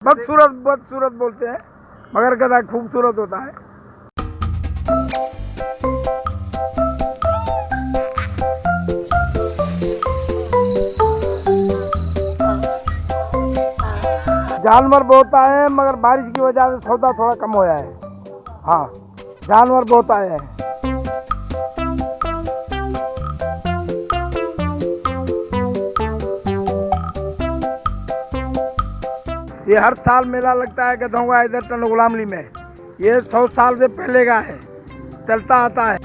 बदसूरत बोलते हैं, मगर गधा खूबसूरत होता है। जानवर बहुत आए हैं, मगर बारिश की वजह से सौदा थोड़ा कम होया है। हाँ, जानवर बहुत आए हैं। ये हर साल मेला लगता है गधों का इधर टन गुलामली में। ये 100 साल से पहले का है, चलता आता है।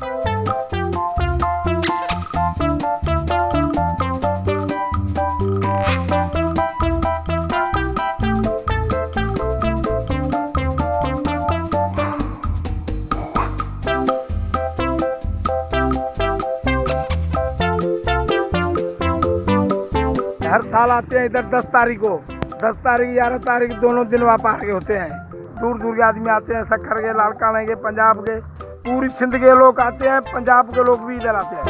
हर साल आते हैं इधर 10 तारीख को, 10 तारीख 11 तारीख दोनों दिन व्यापार के होते हैं। दूर दूर के आदमी आते हैं, सक्खर के, लाड़काने के, पंजाब के, पूरी सिंध के लोग आते हैं, पंजाब के लोग भी इधर आते हैं।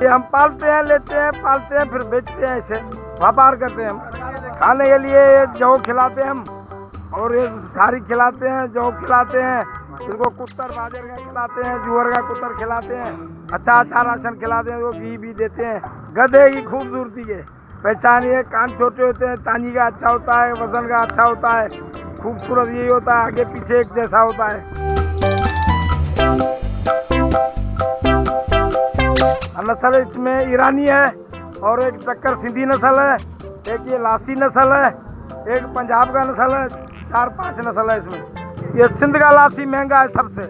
ये हम पालते हैं, लेते हैं, पालते हैं, फिर बेचते हैं, ऐसे व्यापार करते हैं। हम खाने के लिए जौ खिलाते हैं हम, और ये सारी खिलाते हैं, जौ खिलाते हैं, इनको कुत्तर बाजर का खिलाते हैं, जुअर का कुत्तर खिलाते हैं, अच्छा राशन खिलाते हैं, वो घी भी देते हैं। गधे की खूबसूरती है, पहचान ये कान छोटे होते हैं, तांजी का अच्छा होता है, वजन का अच्छा होता है, खूबसूरत यही होता है, आगे पीछे एक जैसा होता है। नस्ल इसमें ईरानी है, और एक टक्कर सिंधी नस्ल है, एक ये लासी नस्ल है, एक पंजाब का नस्ल है, 4-5 नस्ल है इसमें। ये सिंध का लासी महंगा है सबसे,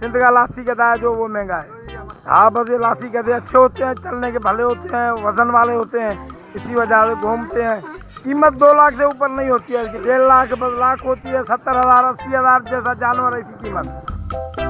सिंध का लासी गधा है जो वो महंगा है। हाँ, बस ये लासी गधे अच्छे होते हैं, चलने के भले होते हैं, वजन वाले होते हैं, इसी वजह से घूमते हैं। कीमत 2 लाख से ऊपर नहीं होती है इसकी, 1.5 लाख 10 लाख होती है, 70,000 80,000 जैसा जानवर है इसकी कीमत।